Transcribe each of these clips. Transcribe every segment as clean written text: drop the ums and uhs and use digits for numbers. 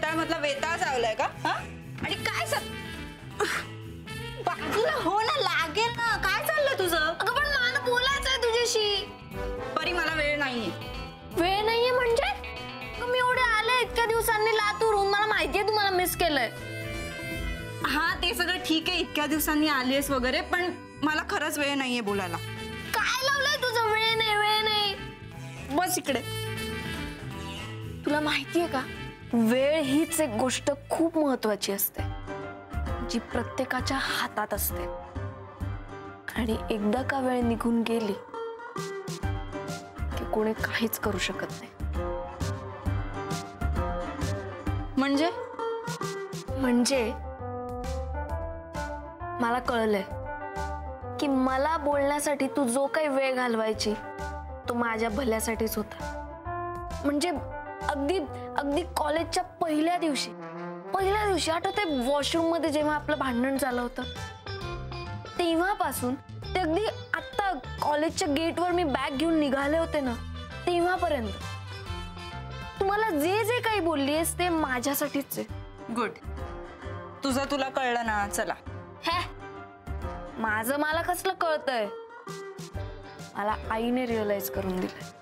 काय मतलब वेता चावलाय का? हा? आणि काय बाजूला हो ना, लागेल ना. काय चाललंय तुझं? अगं पण मला बोलायचंय तुझ्याशी. परी मला वेळ नाहीये. वेळ नाहीये म्हणजे? मी एवढे आले इतक्या दिवसांनी लातूरून, मला माहितीये तुम्हाला मिस केलंय. हा ते सगळं ठीक आहे, इतक्या दिवसांनी आलीस वगैरे, पण मला खरंच वेळ नाहीये बोलायला. काय लावलंय तुझं? वेळ नाही, वेळ नाही. बस इकडे. तुला माहितीये का, वेळ हीच एक गोष्ट खूप महत्वाची असते, जी प्रत्येकाच्या हातात असते. आणि एकदा का वेळ निघून गेली की कोणी काहीच करू शकत नाही. म्हणजे मला कळलंय की मला बोलण्यासाठी तू जो काही वेळ घालवायची तो माझ्या भल्यासाठीच होता. म्हणजे अगदी अगदी कॉलेजच्या पहिल्या दिवशी आठवते, वॉशरूम मध्ये जेव्हा आपलं भांडण झालं होतं, तेव्हापासून ते अगदी आता कॉलेजच्या गेटवर मी बॅग घेऊन निघाले होते ना, तेव्हापर्यंत तुम्हाला जे जे काही बोललीस ते माझ्यासाठीच आहे. गुड. तुझं तुला कळलं ना. चला. हे माझं मला कसलं कळतंय? मला आईने रिअलाइज करून दिलंय.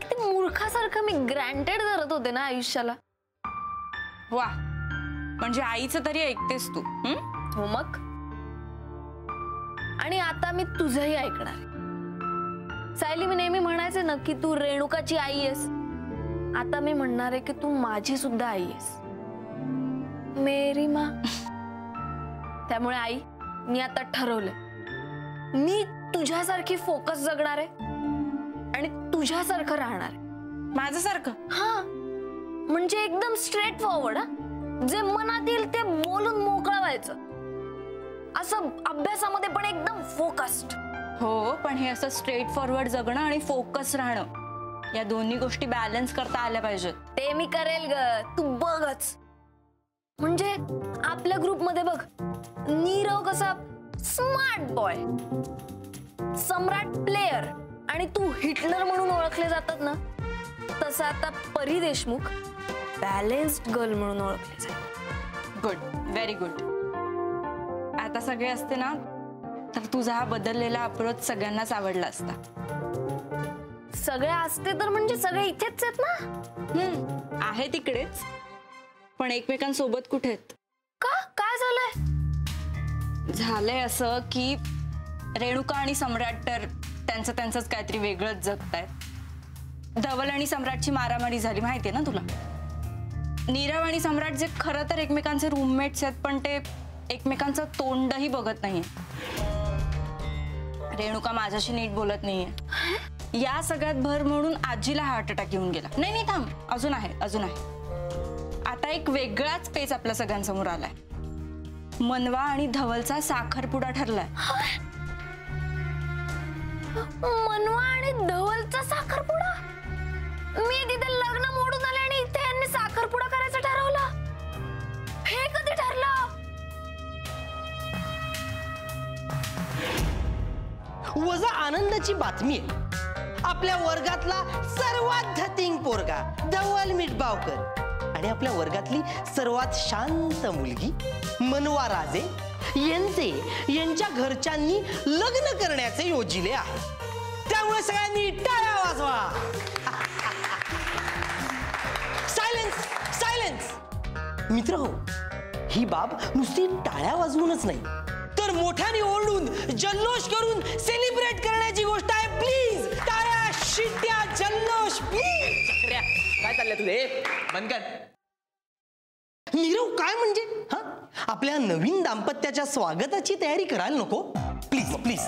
किती मूर्खासारखं मी ग्रँटेड धरत होते ना आयुष्याला. वा, म्हणजे आईचं तरी ऐकतेस तू. हो मग. आणि आता मी तुझंही ऐकणार. सायली, मी नेहमी म्हणायचे ना की तू रेणुकाची आई आहेस. आता मी म्हणणार आहे की तू माझी सुद्धा आई आहेस, मेरी माँ. त्यामुळे आई, मी आता ठरवलंय, मी तुझ्यासारखी फोकस जगणार आहे आणि तुझ्यासारखं राहणार आहे. माझ्यासारखं? हा, म्हणजे एकदम स्ट्रेट फॉरवर्ड. जे मनात येईल ते बोलून मोकळं व्हायचं. असं अभ्यासामध्ये पण एकदम फोकस्ड. हो, पण हे असं स्ट्रेट फॉरवर्ड जगणं आणि फोकस राहणं, या दोन्ही गोष्टी बॅलन्स करता आल्या पाहिजेत. ते मी करेल ग, तू बघच. म्हणजे आपल्या ग्रुपमध्ये बघ, नीरव कसा स्मार्ट बॉय, सम्राट प्लेयर आणि तू हिटलर म्हणून ओळखले जातात ना, तसं आता परी देशमुख बॅलेन्स्ड गर्ल म्हणून ओळखले जाते. Good, very good. आता सगळे असते ना तर तुझा हा बदललेला अप्रोच सगळ्यांनाच आवडला असता. सगळे असते तर म्हणजे सगळे इथेच आहेत ना. आहे तिकडेच, पण एकमेकांसोबत कुठे आहेत? का? काय झालंय? झालंय असं की रेणुका आणि सम्राट तर त्यांचंच काहीतरी वेगळंच जगतायत. धवल आणि सम्राटची मारामारी झाली, माहितीये ना तुला. नीरव आणि सम्राट जे खरं तर एकमेकांचे रूममेट्स आहेत, पण ते एकमेकांचं तोंडही बघत नाहीये. रेणुका माझ्याशी नीट बोलत नाहीये. या सगळ्यात भर म्हणून आजीला हार्ट अटॅक येऊन गेला. नाही थांब, अजून आहे. आता एक वेगळाच पेच आपल्या सगळ्यांसमोर आलाय. मनवा आणि धवलचा साखरपुडा ठरलाय. मनवा आणि धवलचा साखरपुडा? मी तिथे लग्न मोडून आले आणि इथे यांनी साखरपुडा करायचं ठरवलं. हे कधी ठरलं? वजा आनंदाची बातमी आहे. आपल्या वर्गातला सर्वात धतिंग पोरगा धवल मिठबावकर आणि आपल्या वर्गातली सर्वात शांत मुलगी मनवा राजे यांच्या घरच्यांनी लग्न करण्याचे योजिले आहे. त्यामुळे सगळ्यांनी टाळ्या वाजवा. Silence silence. मित्र हो, ही बाब नुसती टाळ्या वाजवूनच नाही तर मोठ्याने ओरडून जल्लोष करून सेलिब्रेट करण्याची गोष्ट आहे. प्लीज टाळ्या, शिट्ट्या, जल्लोष प्लीज. काय चाललंय तुझे? बंद कर. नीरव, काय म्हणजे? हा, आपल्या नवीन दाम्पत्याच्या स्वागताची तयारी करायला नको? Please please.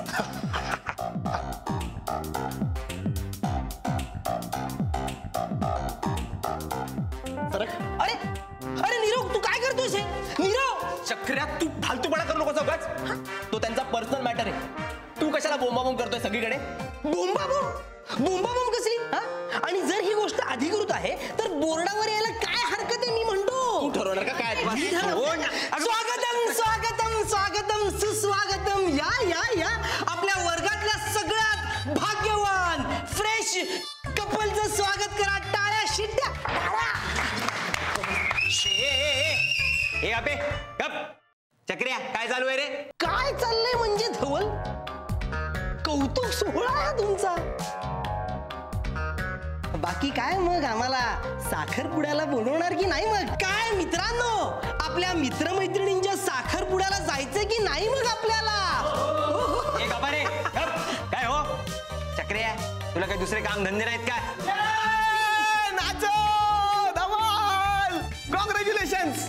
अरे अरे नीरव, तू काय करतोयस? नीरव, चक्र्या, तू फालतूपणा करू नको सगळंच. तो त्यांचा पर्सनल मॅटर आहे. तू कशाला बोंबाबोंब करतोय सगळीकडे? बोंबाबोंब कसली? आणि जर ही गोष्ट अधिकृत आहे तर बोर्डावर यायला काय हरकत आहे? मी म्हणतो तू ठरवणार का काय? स्वागतम स्वागतम स्वागतम सुस्वागतम. या या या आपल्या वर्गातल्या सगळ्यात भाग्यवान फ्रेश कपलचं स्वागत करा. टाळ्या, शिट्ट्या. ए आपे गप. चक्र्या काय चालू आहे रे? काय चाललंय म्हणजे धवल? कौतुक सोहळा आहे तुमचा. बाकी काय मग आम्हाला साखरपुड्याला बोलवणार की नाही? मग काय मित्रांनो, आपल्या मित्रमैत्रिणींच्या साखरपुड्याला जायचं की नाही मग आपल्याला? ए गप्पा रे गप. काय हो चक्र्या, तुला काही दुसरे काम धंदे नाहीत का? नाचो धमाल. कॉंग्रॅच्युलेशन्स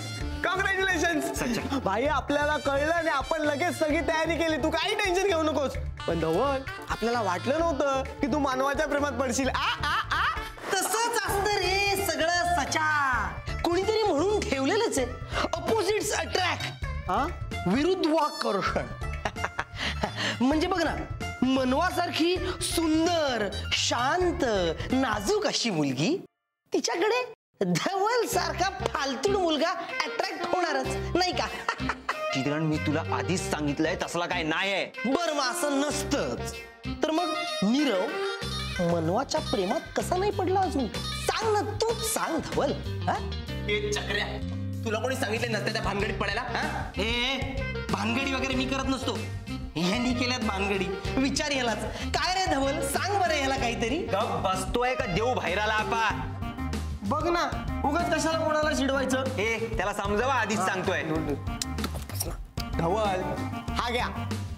भाई, आपल्याला कळलं आणि आपण लगेच सगळी तयारी केली. तू काही टेन्शन घेऊ नकोस. पण धवल, आपल्याला वाटलं नव्हतं की तू मानवाच्या प्रेमात पडशील. तसंच असतं रे सगळं सचा. कोणीतरी म्हणून ठेवलेलंच आहे, अपोजिट्स अट्रॅक्ट, विरुद्धाकर्षण. म्हणजे बघ ना, मनवासारखी सुंदर, शांत, नाजूक अशी मुलगी, तिच्याकडे धवल सारखा फालतूड मुलगा अट्रॅक्ट होणारच नाही का? चित्रण, मी तुला आधीच सांगितलंय तसला काय नाही आहे. बरं मग असं नसतंच तर मग नीरव मनवाच्या प्रेमात कसा नाही पडला अजून? सांग ना, तूच सांग धवल. ए चक्र्या, तुला कोणी सांगितलं नसतं त्या भानगडीत पडायला? भानगडी वगैरे मी करत नसतो, यांनी केल्यात भानगडी. विचार यालाच. काय रे धवल, सांग बरं याला काहीतरी. गप बसतोय का देऊ बाहेराला आपा? बघ ना, उगाच कशाला कोणाला चिडवायचं? त्याला समजावा, आधीच सांगतोय. धवल, हा घ्या,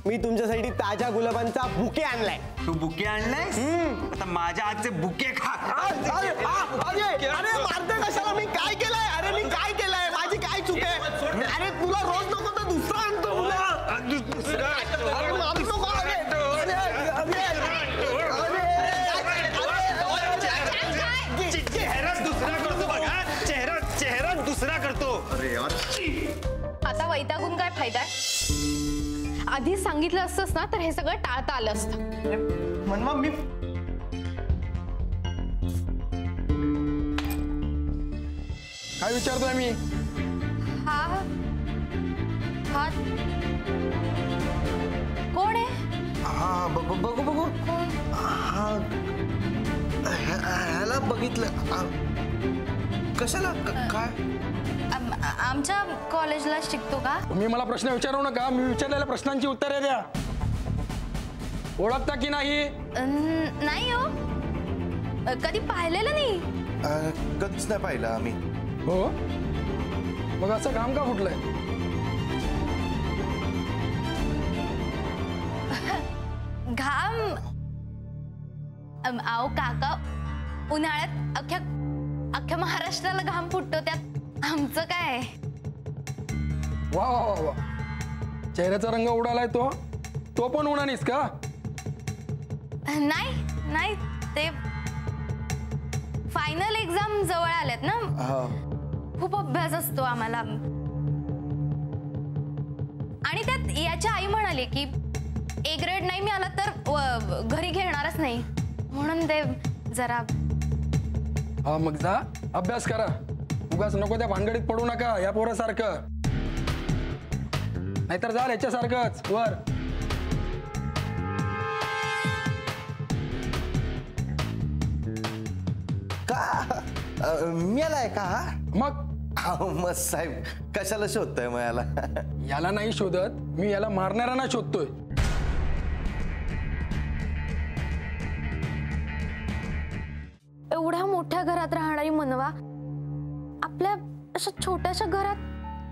मी तुमच्यासाठी ताज्या गुलाबांचा बुके आणलाय. तू बुके आणलाय? आता माझ्या हातचे बुके खा. अरे मारते कशाला? मी काय केलंय? अरे मी काय केलंय? माझी काय चूक आहे? अरे तुला रोज नको तर दुसरा आणतो तुला. अरे मारू नको. चेहरा दुसरा करतो. आता वैतागून काय फायदा आहे? आधीच सांगितलं असतंस ना तर हे सगळं टाळता आलं असतं. म्हणवा मी काय विचारतोय मी? हा हा कोण आहे? हा बघू हा ह्याला बघितलं. कशाला? काय? आमच्या कॉलेजला शिकतो का? तुम्ही मला प्रश्न विचारू नका, मी विचारलेल्या प्रश्नांची उत्तरे द्या. ओळखता की नाही? नाही हो, कधी पाहिलेलं नाही. कधीच नाही पाहिलं आम्ही. हो, मग असं काम का फुटलंय? घाम आओ काका, उन्हाळ्यात अख्ख्या महाराष्ट्राला घाम फुटतो, त्यात आमचं काय? वा वा वा वा, चेहऱ्याचा रंग उडालाय तो पण उन्हानीस का? नाही, ते फायनल एक्झाम जवळ आल्यात ना, खूप अभ्यास असतो आम्हाला. आणि त्यात याच्या आई म्हणाली की ए ग्रेड नाही मिळाला तर घरी घेणारच नाही, म्हणून ते जरा. हा मग जा अभ्यास करा, उगाच नको त्या भानगडीत पडू नका या पोरासारखं. नाहीतर जा याच्यासारखंच वर. का मिळालाय का? मग मग साहेब कशाला शोधताय मग याला? याला नाही शोधत मी, याला मारणाऱ्यांना शोधतोय. एवढ्या मोठ्या घरात राहणारी मनवा आपल्या अशा छोट्याशा घरात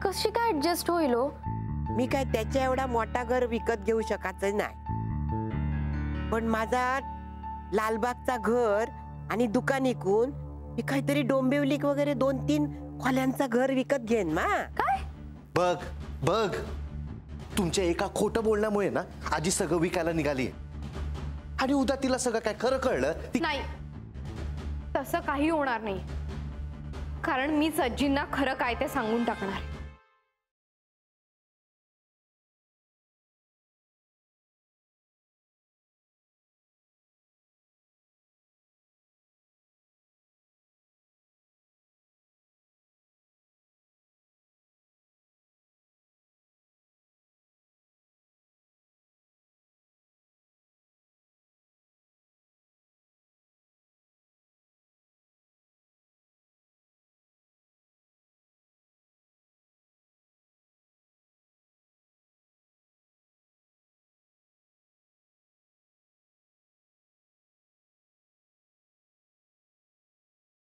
कशी काय ऍडजस्ट होईल हो? मी काय त्याच्या एवढा मोठा घर विकत घेऊ शकायचं नाही, पण माझा लालबागचा घर आणि दुकान विकून मी काहीतरी डोंबिवली वगैरे 2-3 खोल्यांचा घर विकत घेईन. मा काय? बघ तुमच्या एका खोटं बोलण्यामुळे ना आजी सगळं विकायला निघाली आणि उद्या तिला सगळं काय खरं कळलं. नाही, तसं काही होणार नाही, कारण मी सज्जींना खरं काय ते सांगून टाकणार.